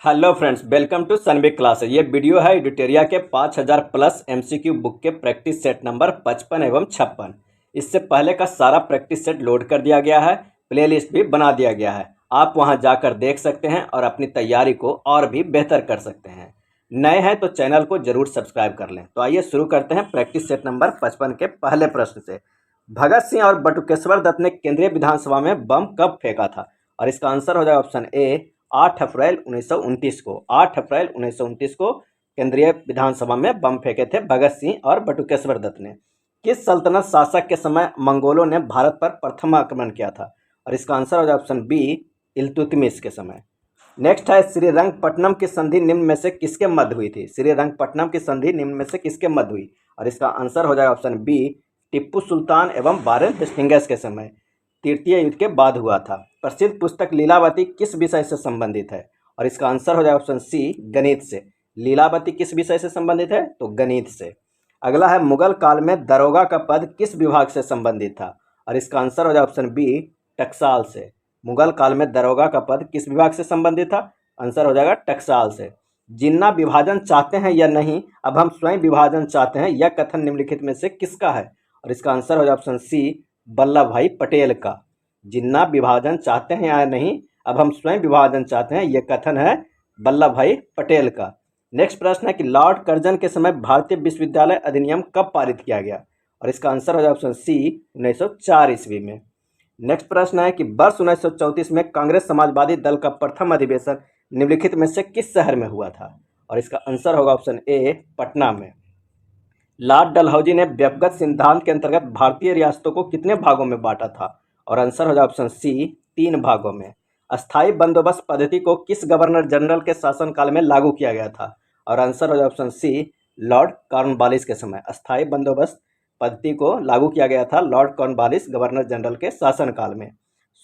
Hello friends, welcome to Sunbig classes. ये video है एडिटेरिया के 5000 प्लस एमसीक्यू बुक के प्रैक्टिस सेट नंबर 55 एवं 56। इससे पहले का सारा प्रैक्टिस सेट लोड कर दिया गया है, प्लेलिस्ट भी बना दिया गया है। आप वहां जाकर देख सकते हैं और अपनी तैयारी को और भी बेहतर कर सकते हैं। नए हैं तो चैनल को जरूर सब्सक्राइब कर लें। तो आइए शुरू करते हैं प्रैक्टिस सेट नंबर 55 के पहले प्रश्न से। भगत सिंह और बटुकेश्वर दत्त ने केंद्रीय विधानसभा में बम कब फेंका था? और इसका आंसर हो जाएगा ऑप्शन ए 8 अप्रैल 1929 को। 8 अप्रैल 1929 को केंद्रीय विधानसभा में बम फेंके थे भगत सिंह और बटुकेश्वर दत्त ने। किस सल्तनत शासक के समय मंगोलों ने भारत पर प्रथम आक्रमण किया था? और इसका आंसर हो जाएगा ऑप्शन बी इल्तुतमिश के समय। नेक्स्ट है श्रीरंगपट्टनम की संधि निम्न में से किसके मध्य हुई थी? श्रीरंगपट्टनम की संधि निम्न में से किसके मध्य हुई? और इसका आंसर हो जाएगा ऑप्शन बी टिप्पू सुल्तान एवं वारेन हेस्टिंग्स के समय, तृतीय युद्ध के बाद हुआ था। प्रसिद्ध पुस्तक लीलावती किस विषय से संबंधित है? और इसका आंसर हो जाएगा ऑप्शन सी गणित से। लीलावती किस विषय से संबंधित है? तो गणित से। अगला है मुगल काल में दरोगा का पद किस विभाग से संबंधित था? और इसका आंसर हो जाएगा ऑप्शन बी टकसाल से। मुगल काल में दरोगा का पद किस विभाग से संबंधित था? आंसर हो जाएगा टकसाल से। जिन्ना विभाजन चाहते हैं या नहीं, अब हम स्वयं विभाजन चाहते हैं, यह कथन निम्नलिखित में से किसका है? और इसका आंसर हो जाएगा ऑप्शन सी वल्लभ भाई पटेल का। जिन्ना विभाजन चाहते हैं या नहीं, अब हम स्वयं विभाजन चाहते हैं, यह कथन है वल्लभ भाई पटेल का। नेक्स्ट प्रश्न है कि लॉर्ड कर्जन के समय भारतीय विश्वविद्यालय अधिनियम कब पारित किया गया? और इसका आंसर हो जाएगा ऑप्शन सी 1904 ईस्वी में। नेक्स्ट प्रश्न है कि वर्ष 1934 में कांग्रेस समाजवादी दल का प्रथम अधिवेशन निम्नलिखित में से किस शहर में हुआ था? और इसका आंसर होगा ऑप्शन ए पटना में। लॉर्ड डलहौजी ने व्यक्तिगत सिद्धांत के अंतर्गत भारतीय रियासतों को कितने भागों में बांटा था? और आंसर हो जाए ऑप्शन सी 3 भागों में। अस्थायी बंदोबस्त पद्धति को किस गवर्नर जनरल के शासनकाल में लागू किया गया था? और आंसर हो जाए ऑप्शन सी लॉर्ड कॉर्नवालिस के समय। अस्थायी बंदोबस्त पद्धति को लागू किया गया था लॉर्ड कॉर्नवालिस गवर्नर जनरल के शासनकाल में।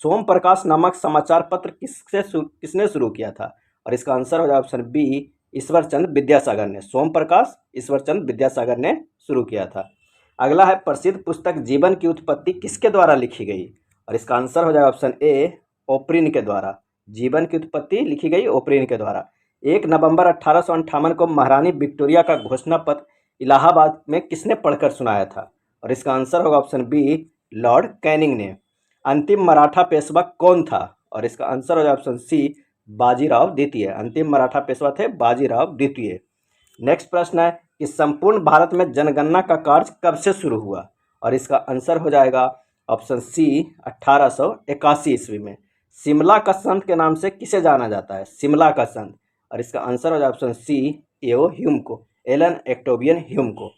सोम प्रकाश नामक समाचार पत्र किसने शुरू किया था? और इसका आंसर हो जाए ऑप्शन बी ईश्वरचंद विद्यासागर ने। सोम प्रकाश ईश्वरचंद विद्यासागर ने शुरू किया था। अगला है प्रसिद्ध पुस्तक जीवन की उत्पत्ति किसके द्वारा लिखी गई? और इसका आंसर हो जाएगा ऑप्शन ए ओप्रिन के द्वारा। जीवन की उत्पत्ति लिखी गई ओप्रिन के द्वारा। 1 नवंबर 1858 को महारानी विक्टोरिया का घोषणा पत्र इलाहाबाद में किसने पढ़कर सुनाया था? और इसका आंसर होगा ऑप्शन बी लॉर्ड कैनिंग ने। अंतिम मराठा पेशवा कौन था? और इसका आंसर हो जाएगा ऑप्शन सी बाजीराव द्वितीय। अंतिम मराठा पेशवा थे बाजीराव द्वितीय। नेक्स्ट प्रश्न है कि संपूर्ण भारत में जनगणना का कार्य कब से शुरू हुआ? और इसका आंसर हो जाएगा ऑप्शन सी 1881 ईस्वी में। शिमला का संत के नाम से किसे जाना जाता है? शिमला का संत। और इसका आंसर हो जाएगा ऑप्शन सी एओ ह्यूम को, एलन एक्टोबियन ह्यूम को।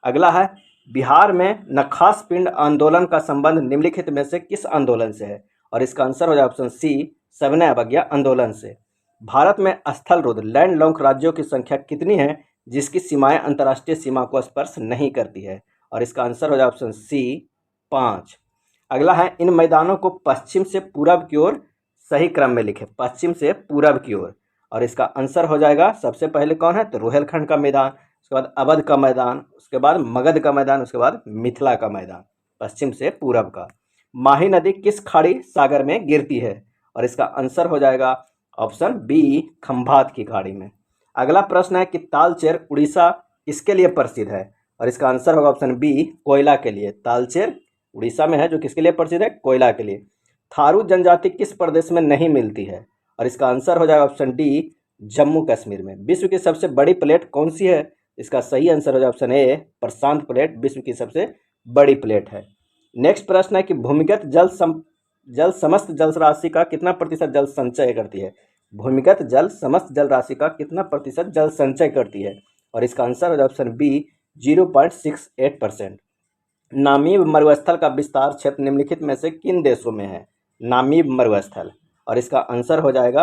अगला है बिहार में नखास पिंड आंदोलन का संबंध निम्नलिखित में से किस आंदोलन से है? और इसका आंसर हो जाए ऑप्शन सी सविनय अवज्ञा आंदोलन से। भारत में स्थल रुद्र लैंडलॉक राज्यों की संख्या कितनी है जिसकी सीमाएं अंतर्राष्ट्रीय सीमा को स्पर्श नहीं करती है? और इसका आंसर हो जाए ऑप्शन सी 5। अगला है इन मैदानों को पश्चिम से पूरब की ओर सही क्रम में लिखे। पश्चिम से पूरब की ओर। और इसका आंसर हो जाएगा सबसे पहले कौन है? तो रोहेलखंड का मैदान, उसके बाद अवध का मैदान, उसके बाद मगध का मैदान, उसके बाद मिथिला का मैदान। पश्चिम से पूरब का। माही नदी किस खाड़ी सागर में गिरती है? और इसका आंसर हो जाएगा ऑप्शन बी खंभात की खाड़ी में। अगला प्रश्न है कि तालचेर उड़ीसा किसके लिए प्रसिद्ध है? और इसका आंसर होगा ऑप्शन बी कोयला के लिए। तालचेर उड़ीसा में है जो किसके लिए प्रसिद्ध है? कोयला के लिए। थारू जनजाति किस प्रदेश में नहीं मिलती है? और इसका आंसर हो जाएगा ऑप्शन डी जम्मू कश्मीर में। विश्व की सबसे बड़ी प्लेट कौन सी है? इसका सही आंसर हो जाएगा ऑप्शन ए प्रशांत प्लेट विश्व की सबसे बड़ी प्लेट है। नेक्स्ट प्रश्न है कि भूमिगत जल समस्त जल राशि का कितना प्रतिशत जल संचय करती है? भूमिगत जल समस्त जल राशि का कितना प्रतिशत जल संचय करती है? और इसका आंसर हो जाए ऑप्शन बी 0.68%। नामीब मरुस्थल का विस्तार क्षेत्र निम्नलिखित में से किन देशों में है? नामीब मरुस्थल। और इसका आंसर हो जाएगा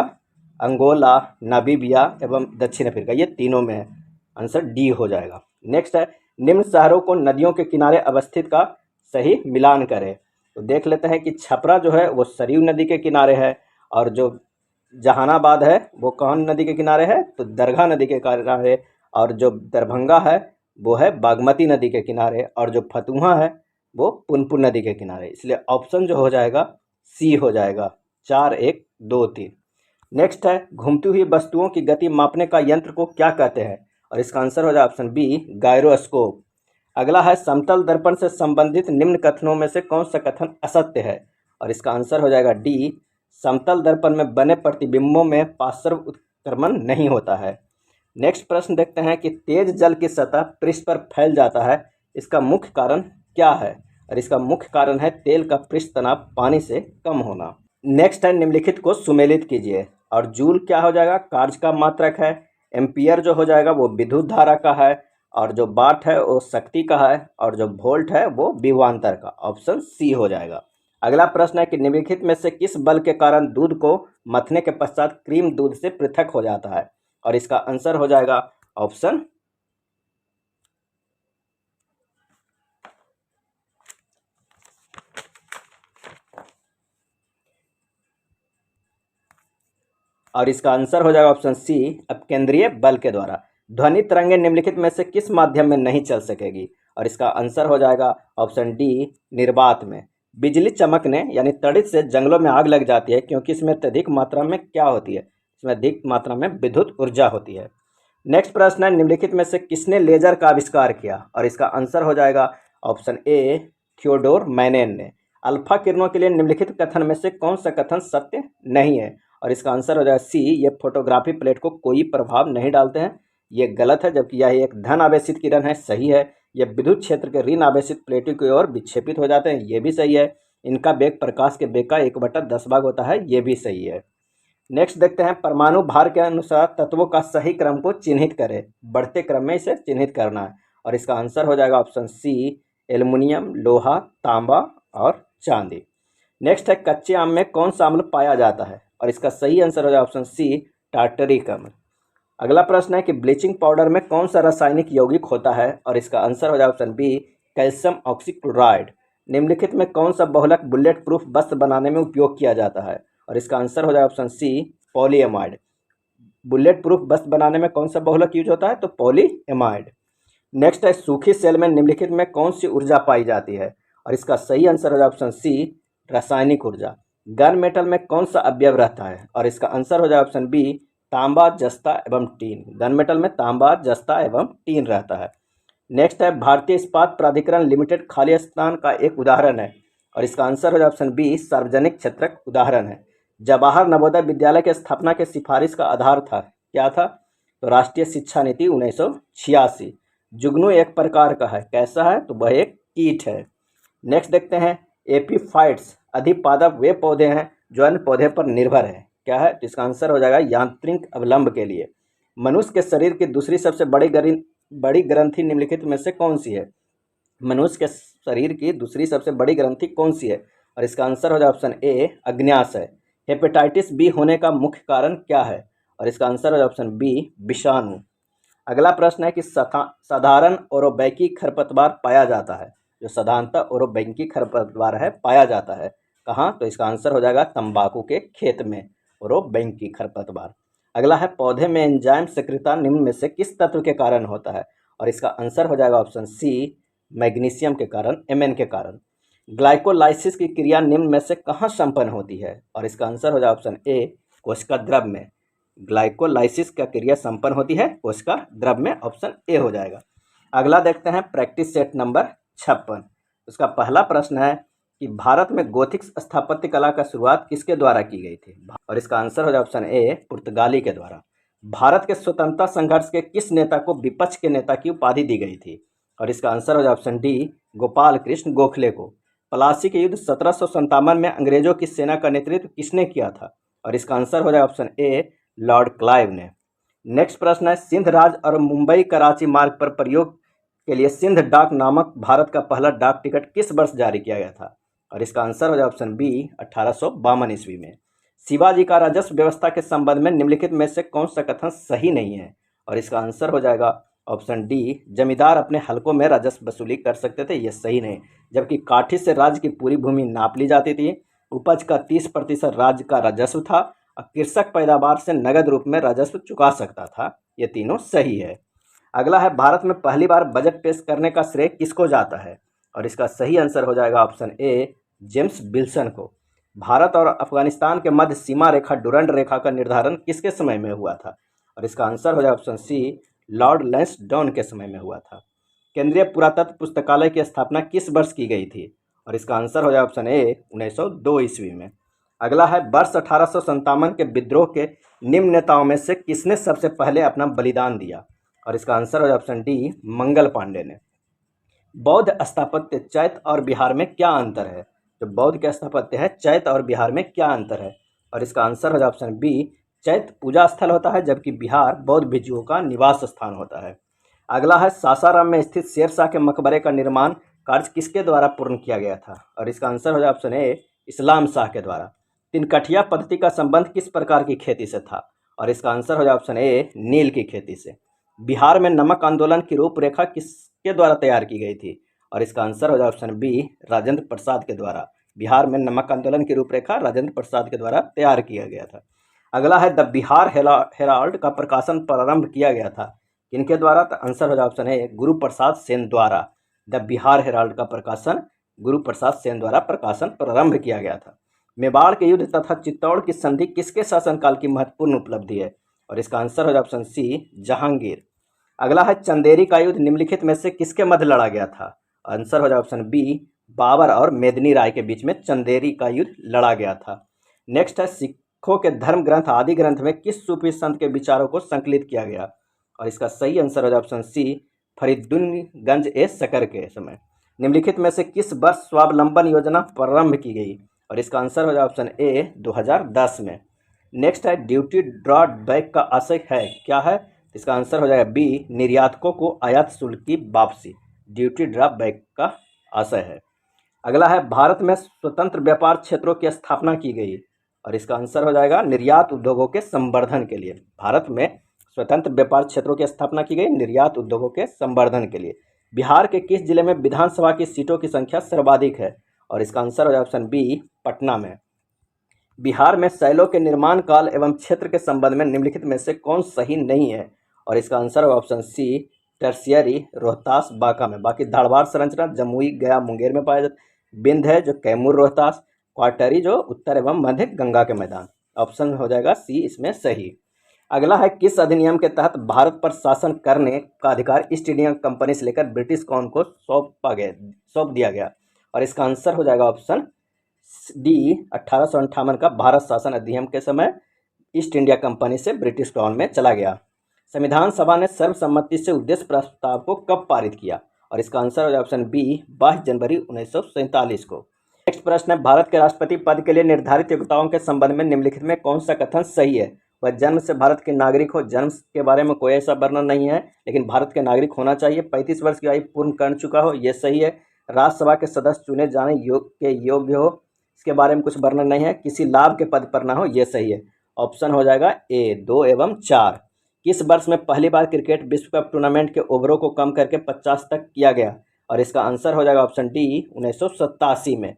अंगोला, नामीबिया एवं दक्षिण अफ्रीका, ये तीनों में है। आंसर डी हो जाएगा। नेक्स्ट है निम्न शहरों को नदियों के किनारे अवस्थित का सही मिलान करें। तो देख लेते हैं कि छपरा जो है वो सरयू नदी के किनारे है, और जो जहानाबाद है वो कौन नदी के किनारे है? तो दरघा नदी के किनारे। और जो दरभंगा है वो है बागमती नदी के किनारे, और जो फतुहा है वो पुनपुन नदी के किनारे। इसलिए ऑप्शन जो हो जाएगा सी हो जाएगा 4, 1, 2, 3। नेक्स्ट है घूमती हुई वस्तुओं की गति मापने का यंत्र को क्या कहते हैं, और इसका आंसर हो जाए ऑप्शन बी गायरोस्कोप। अगला है समतल दर्पण से संबंधित निम्न कथनों में से कौन सा कथन असत्य है, और इसका आंसर हो जाएगा डी समतल दर्पण में बने प्रतिबिंबों में पार्श्व उत्क्रमण नहीं होता है। नेक्स्ट प्रश्न देखते हैं कि तेज जल की सतह पृष्ठ पर फैल जाता है, इसका मुख्य कारण क्या है, और इसका मुख्य कारण है तेल का पृष्ठ तनाव पानी से कम होना। नेक्स्ट है निम्नलिखित को सुमेलित कीजिए, और जूल क्या हो जाएगा कार्य का मात्रक है, एम्पियर जो हो जाएगा वो विद्युत धारा का है, और जो वाट है वो शक्ति का है, और जो वोल्ट है वो विभवांतर का, ऑप्शन सी हो जाएगा। अगला प्रश्न है कि निम्नलिखित में से किस बल के कारण दूध को मथने के पश्चात क्रीम दूध से पृथक हो जाता है, और इसका आंसर हो जाएगा ऑप्शन और इसका आंसर हो जाएगा ऑप्शन सी अपकेंद्रीय बल के द्वारा। ध्वनि तरंगें निम्नलिखित में से किस माध्यम में नहीं चल सकेगी, और इसका आंसर हो जाएगा ऑप्शन डी निर्वात में। बिजली चमकने यानी तड़ित से जंगलों में आग लग जाती है क्योंकि इसमें अत्यधिक मात्रा में क्या होती है, इसमें अधिक मात्रा में विद्युत ऊर्जा होती है। नेक्स्ट प्रश्न है निम्नलिखित में से किसने लेजर का आविष्कार किया, और इसका आंसर हो जाएगा ऑप्शन ए थियोडोर मैनेन ने। अल्फा किरणों के लिए निम्नलिखित कथन में से कौन सा कथन सत्य नहीं है, और इसका आंसर हो जाएगा सी ये फोटोग्राफी प्लेट को कोई प्रभाव नहीं डालते हैं, ये गलत है, जबकि यह एक धन आवेशित किरण है, सही है। ये विद्युत क्षेत्र के ऋण आवेशित प्लेटों की ओर विक्षेपित हो जाते हैं, ये भी सही है। इनका वेग प्रकाश के वेग का 1/10 भाग होता है, ये भी सही है। नेक्स्ट देखते हैं परमाणु भार के अनुसार तत्वों का सही क्रम को चिन्हित करें, बढ़ते क्रम में इसे चिन्हित करना है, और इसका आंसर हो जाएगा ऑप्शन सी एल्युमिनियम, लोहा, तांबा और चांदी। नेक्स्ट है कच्चे आम में कौन सा अम्ल पाया जाता है, और इसका सही आंसर हो जाएगा ऑप्शन सी टार्टरिक अम्ल। अगला प्रश्न है कि ब्लीचिंग पाउडर में कौन सा रासायनिक यौगिक होता है, और इसका आंसर हो जाएगा ऑप्शन बी कैल्शियम ऑक्सीक्लोराइड। निम्नलिखित में कौन सा बहुलक बुलेट प्रूफ वस्त्र बनाने में उपयोग किया जाता है, और इसका आंसर हो जाएगा option C polyamide. Bulletproof वस्त्र बनाने में कौन सा बहुलक यूज होता है, तो पॉलीएमाइड। नेक्स्ट है सूखी सेल में निम्नलिखित में कौन सी ऊर्जा पाई जाती है, और इसका सही आंसर हो जाएगा ऑप्शन सी रासायनिक ऊर्जा। गन मेटल में कौन सा अवयव रहता है, और इसका आंसर हो जाएगा ऑप्शन बी तांबा, जस्ता एवं टीन। गन मेटल में तांबा, जस्ता एवं टीन रहता है। नेक्स्ट है भारतीय इस्पात प्राधिकरण लिमिटेड खाली स्थान का एक उदाहरण है, और इसका आंसर हो जाएगा ऑप्शन बी सार्वजनिक क्षेत्रक उदाहरण है। जवाहर नवोदय विद्यालय की स्थापना के सिफारिश का आधार था क्या था, तो राष्ट्रीय शिक्षा नीति 1986। जुगनू एक प्रकार का है, कैसा है, तो वह एक कीट है। नेक्स्ट देखते हैं एपीफाइट्स अधिपादप वे पौधे हैं जो अन्य पौधे पर निर्भर है, क्या है, तो इसका आंसर हो जाएगा यांत्रिक अवलंब के लिए। मनुष्य के शरीर की दूसरी सबसे बड़ी ग्रंथि निम्नलिखित में से कौन सी है, मनुष्य के शरीर की दूसरी सबसे बड़ी ग्रंथि कौन सी है, और इसका आंसर हो जाएगा ऑप्शन ए अग्न्याशय है। हेपेटाइटिस बी होने का मुख्य कारण क्या है, और इसका आंसर हो जाएगा ऑप्शन बी विषाणु। अगला प्रश्न है कि साधारण औरोबैकी खरपतवार पाया जाता है, जो साधारणतः औरोबैकी खरपतवार है पाया जाता है कहाँ, तो इसका आंसर हो जाएगा तंबाकू के खेत में औरोबैकी खरपतवार। अगला है पौधे में एंजाइम सक्रियता निम्न में से किस तत्व के कारण होता है, और इसका आंसर हो जाएगा ऑप्शन सी मैग्नीशियम के कारण, Mn के कारण। ग्लाइकोलाइसिस की क्रिया निम्न में से कहाँ संपन्न होती है, और इसका आंसर हो जाएगा ऑप्शन ए कोशिका द्रव में। ग्लाइकोलाइसिस का क्रिया संपन्न होती है कोशिका द्रव में, ऑप्शन ए हो जाएगा। अगला देखते हैं प्रैक्टिस सेट नंबर 56। उसका पहला प्रश्न है कि भारत में गोथिक स्थापत्य कला का शुरुआत किसके द्वारा की गई थी, और इसका आंसर हो जाएगा ऑप्शन ए पुर्तगाली के द्वारा। भारत के स्वतंत्रता संघर्ष के किस नेता को विपक्ष के नेता की उपाधि दी गई थी, और इसका आंसर हो जाएगा ऑप्शन डी गोपाल कृष्ण गोखले को। प्लासी के युद्ध 1757 में अंग्रेजों की सेना का नेतृत्व किसने किया था, और इसका आंसर हो जाएगा ऑप्शन ए लॉर्ड क्लाइव ने। नेक्स्ट प्रश्न है सिंध राज्य और मुंबई कराची मार्ग पर प्रयोग के लिए सिंध डाक नामक भारत का पहला डाक टिकट किस वर्ष जारी किया गया था, और इसका आंसर हो जाएगा ऑप्शन बी 1852 ईस्वी में। शिवाजी का राजस्व व्यवस्था के संबंध में निम्नलिखित में से कौन सा कथन सही नहीं है, और इसका आंसर हो जाएगा ऑप्शन डी जमींदार अपने हलकों में राजस्व वसूली कर सकते थे, ये सही नहीं। जबकि काठी से राज्य की पूरी भूमि नाप ली जाती थी, उपज का 30% राज्य का राजस्व था, और कृषक पैदावार से नगद रूप में राजस्व चुका सकता था, ये तीनों सही है। अगला है भारत में पहली बार बजट पेश करने का श्रेय किसको जाता है, और इसका सही आंसर हो जाएगा ऑप्शन ए जेम्स विल्सन को। भारत और अफगानिस्तान के मध्य सीमा रेखा डुरंड रेखा का निर्धारण किसके समय में हुआ था? और इसका आंसर हो जाए ऑप्शन सी, लॉर्ड लैंसडाउन के समय में हुआ था। केंद्रीय पुरातत्व पुस्तकालय की स्थापना किस वर्ष की गई थी? और इसका आंसर हो जाए ऑप्शन ए, 1902 ईस्वी में। अगला है, वर्ष 1857 के विद्रोह के निम्न नेताओं में से किसने सबसे पहले अपना बलिदान दिया? और इसका आंसर हो जाए ऑप्शन डी, मंगल पांडे ने। बौद्ध स्थापत्य चैत्य और बिहार में क्या अंतर है? जो बौद्ध के स्थापत्य है चैत्य और बिहार में क्या अंतर है? और इसका आंसर हो जाए ऑप्शन बी, चैत्य पूजा स्थल होता है जबकि बिहार बौद्ध भिक्षुओं का निवास स्थान होता है। अगला है, सासाराम में स्थित शेरशाह के मकबरे का निर्माण कार्य किसके द्वारा पूर्ण किया गया था? और इसका आंसर हो जाए ऑप्शन ए, इस्लाम शाह के द्वारा। तिनकठिया पद्धति का संबंध किस प्रकार की खेती से था? और इसका आंसर हो जाए ऑप्शन ए, नील की खेती से। बिहार में नमक आंदोलन की रूपरेखा किसके द्वारा तैयार की गई थी? और इसका आंसर हो जाए ऑप्शन बी, राजेंद्र प्रसाद के द्वारा। बिहार में नमक आंदोलन की रूपरेखा राजेंद्र प्रसाद के द्वारा तैयार किया गया था। अगला है, द बिहार हेराल्ड का प्रकाशन प्रारंभ किया गया था किनके द्वारा? तो आंसर हो जाए ऑप्शन ए, गुरु प्रसाद सेन द्वारा। द बिहार हेराल्ड का प्रकाशन गुरु प्रसाद सेन द्वारा प्रकाशन प्रारंभ किया गया था। मेवाड़ के युद्ध तथा चित्तौड़ की संधि किसके शासनकाल की महत्वपूर्ण उपलब्धि है? और इसका आंसर हो जाए ऑप्शन सी, जहांगीर। अगला है, चंदेरी का युद्ध निम्नलिखित में से किसके मध्य लड़ा गया था? आंसर हो जाए ऑप्शन बी, बाबर और मेदिनी राय के बीच में चंदेरी का युद्ध लड़ा गया था। नेक्स्ट है, सिखों के धर्म ग्रंथ आदि ग्रंथ में किस सूफी संत के विचारों को संकलित किया गया? और इसका सही आंसर हो जाए ऑप्शन सी, फरीदुद्दीनगंज ए सकर के समय। निम्नलिखित में से किस वर्ष स्वावलंबन योजना प्रारंभ की गई? और इसका आंसर हो जाए ऑप्शन ए, 2010 में। नेक्स्ट है, ड्यूटी ड्रॉबैक का आशय है क्या है? इसका आंसर हो जाएगा बी, निर्यातकों को आयात शुल्क की वापसी। ड्यूटी ड्रॉबैक का आशय है। अगला है, भारत में स्वतंत्र व्यापार क्षेत्रों की स्थापना की गई। और इसका आंसर हो जाएगा, निर्यात उद्योगों के संवर्धन के लिए भारत में स्वतंत्र व्यापार क्षेत्रों की स्थापना की गई, निर्यात उद्योगों के संवर्धन के लिए। बिहार के किस जिले में विधानसभा की सीटों की संख्या सर्वाधिक है? और इसका आंसर हो जाए ऑप्शन बी, पटना में। बिहार में शैलों के निर्माण काल एवं क्षेत्र के संबंध में निम्नलिखित में से कौन सही नहीं है? और इसका आंसर होगा option C, tertiary Rohtas Banka में। बाकी धारवाड़ संरचना जमुई गया मुंगेर में पाया जाता है। बिंद है जो कैमूर रोहतास, क्वार्टरी जो उत्तर एवं मध्य गंगा के मैदान। ऑप्शन हो जाएगा सी इसमें सही। अगला है, किस अधिनियम के तहत भारत पर शासन करने का अधिकार ईस्ट इंडिया कंपनी से लेकर ब्रिटिश कौन को सौंप दिया गया? और इसका आंसर हो जाएगा ऑप्शन डी, 1858 का भारत शासन अधिनियम के समय ईस्ट इंडिया कंपनी से ब्रिटिश क्राउन में चला गया। संविधान सभा ने सर्वसम्मति से उद्देश्य प्रस्ताव को कब पारित किया? और इसका आंसर हो जाए ऑप्शन बी, 22 जनवरी 1947 को। नेक्स्ट प्रश्न है, भारत के राष्ट्रपति पद के लिए निर्धारित योग्यताओं के संबंध में निम्नलिखित में कौन सा कथन सही है? वह जन्म से भारत के नागरिक हो। जन्म के बारे में कोई ऐसा वर्णन नहीं है, लेकिन भारत के नागरिक होना चाहिए। 35 वर्ष की आयु पूर्ण कर चुका हो, यह सही है। राज्यसभा के सदस्य चुने जाने योग्य हो, इसके बारे में कुछ वर्णन नहीं है। किसी लाभ के पद पर ना हो, यह सही है। ऑप्शन हो जाएगा ए, 2 एवं 4। किस वर्ष में पहली बार क्रिकेट विश्व कप टूर्नामेंट के ओवरों को कम करके 50 तक किया गया? और इसका आंसर हो जाएगा ऑप्शन डी, 1987 में।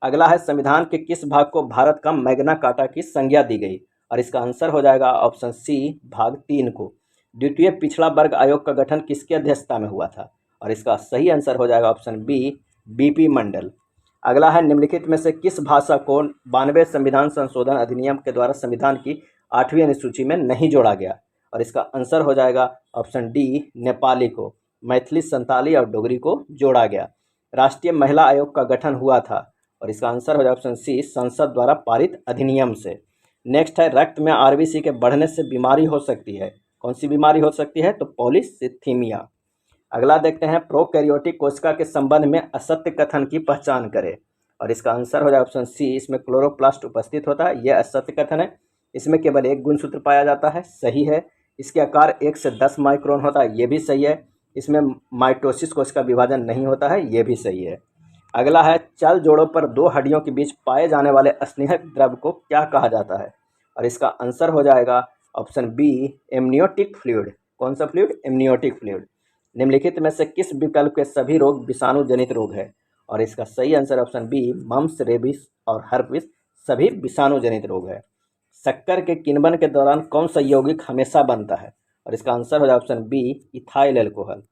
अगला है, संविधान के किस भाग को भारत का मैग्ना कार्टा की संज्ञा दी गई? और इसका आंसर हो जाएगा ऑप्शन सी, भाग 3 को। द्वितीय पिछड़ा वर्ग आयोग का गठन किसकी अध्यक्षता में हुआ था? और इसका सही आंसर हो जाएगा ऑप्शन बी, बीपी मंडल। अगला है, निम्नलिखित में से किस भाषा को 92 संविधान संशोधन अधिनियम के द्वारा संविधान की 8वीं अनुसूची में नहीं जोड़ा गया? और इसका आंसर हो जाएगा ऑप्शन डी, नेपाली को। मैथिली, संताली और डोगरी को जोड़ा गया। राष्ट्रीय महिला आयोग का गठन हुआ था। और इसका आंसर हो जाएगा ऑप्शन सी, संसद द्वारा पारित अधिनियम से। नेक्स्ट है, रक्त में आरबीसी के बढ़ने से बीमारी हो सकती है। कौन सी बीमारी हो सकती है? तो पॉलीसिथीमिया। अगला देखते हैं, प्रोकैरियोटिक कोशिका के संबंध में असत्य कथन की पहचान करें। और इसका आंसर हो जाए ऑप्शन सी, इसमें क्लोरोप्लास्ट उपस्थित होता है, यह असत्य कथन है। इसमें केवल एक गुणसूत्र पाया जाता है, सही है। इसके आकार 1 से 10 माइक्रोन होता है, ये भी सही है। इसमें माइटोसिस कोशिका विभाजन नहीं होता है, ये भी सही है। अगला है, चल जोड़ों पर 2 हड्डियों के बीच पाए जाने वाले स्नेहक द्रव को क्या कहा जाता है? और इसका आंसर हो जाएगा ऑप्शन बी, एमनियोटिक फ्लूइड। कौन सा फ्लूइड? Amniotic fluid. निम्नलिखित में से किस विकल्प के सभी रोग विषाणु जनित रोग है? और इसका सही answer option B, mumps, rabies और हर्पिस सभी विषाणु जनित रोग है। शक्कर के किण्वन के दौरान कौन सा यौगिक हमेशा बनता है? और इसका आंसर हो जाए ऑप्शन बी, इथाइल अल्कोहल।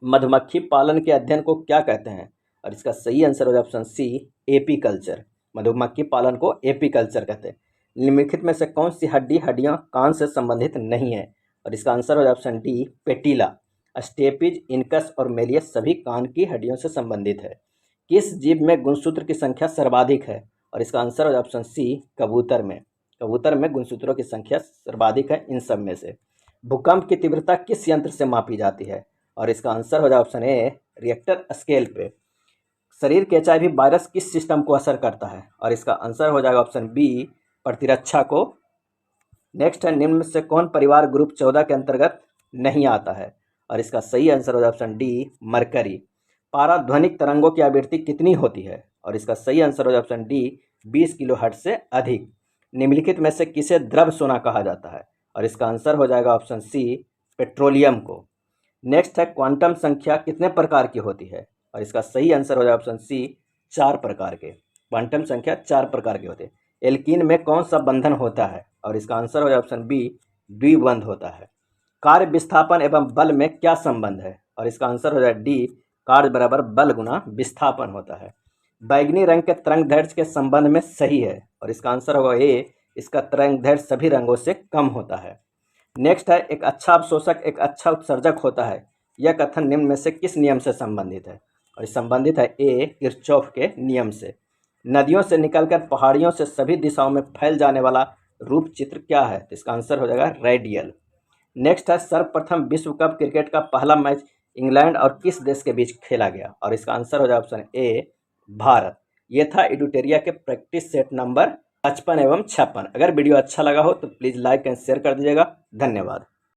मधुमक्खी पालन के अध्ययन को क्या कहते हैं? और इसका सही आंसर हो जाए ऑप्शन सी, एपीकल्चर। मधुमक्खी पालन को एपीकल्चर कहते हैं। निम्नलिखित में से कौन सी हड्डियां कान से संबंधित नहीं है? और इसका आंसर हो जाए ऑप्शन डी पेटिला। स्टेपिज, इनकस और मेलियस सभी कान की हड्डियों से संबंधित है। किस जीव में गुणसूत्र की संख्या सर्वाधिक है? और इसका आंसर हो जाए ऑप्शन सी कबूतर में। कबूतर में गुणसूत्रों की संख्या सर्वाधिक है इन सब में से। भूकंप की तीव्रता किस यंत्र से मापी जाती है? और इसका आंसर हो जाए ऑप्शन ए रिएक्टर स्केल पे। शरीर के एचआईवी वायरस किस सिस्टम को असर करता है? और इसका आंसर हो जाएगा ऑप्शन बी प्रतिरक्षा को। नेक्स्ट है, निम्न में से कौन परिवार ग्रुप 14 के अंतर्गत नहीं आता है? और इसका सही आंसर हो जाए ऑप्शन डी मरकरी। पाराध्वनिक तरंगों की आवृत्ति कितनी होती है? और इसका सही आंसर हो जाए ऑप्शन डी 20 किलोहर्ट्ज से अधिक। निम्नलिखित में से किसे द्रव सोना कहा जाता है? और इसका आंसर हो जाएगा ऑप्शन सी पेट्रोलियम को। नेक्स्ट है, क्वांटम संख्या कितने प्रकार की होती है? और इसका सही आंसर हो जाए ऑप्शन सी 4 प्रकार के। क्वांटम संख्या 4 प्रकार के होते हैं। एल्कीन में कौन सा बंधन होता है? और इसका आंसर हो जाए ऑप्शन बी द्विबंध होता है। कार्य विस्थापन एवं बल में क्या संबंध है? और इसका आंसर हो जाए डी कार्य बराबर बल गुना विस्थापन होता है। बैगनी रंग के तरंग दैर्ध्य के संबंध में सही है। और इसका आंसर होगा ए इसका तरंग दैर्ध्य सभी रंगों से कम होता है। नेक्स्ट है, एक अच्छा अवशोषक एक अच्छा उत्सर्जक होता है, यह कथन निम्न में से किस नियम से संबंधित है? और संबंधित है ए किरचॉफ के नियम से। नदियों से निकलकर पहाड़ियों से सभी दिशाओं में फैल जाने वाला रूप चित्र क्या है? तो इसका आंसर हो जाएगा रेडियल। नेक्स्ट है, सर्वप्रथम विश्व कप क्रिकेट का पहला मैच इंग्लैंड और किस देश के बीच खेला गया? और इसका आंसर हो जाए ऑप्शन ए भारत। ये था एडुटेरिया के प्रैक्टिस सेट नंबर 55 एवं 56। अगर वीडियो अच्छा लगा हो तो प्लीज़ लाइक एंड शेयर कर दीजिएगा। धन्यवाद।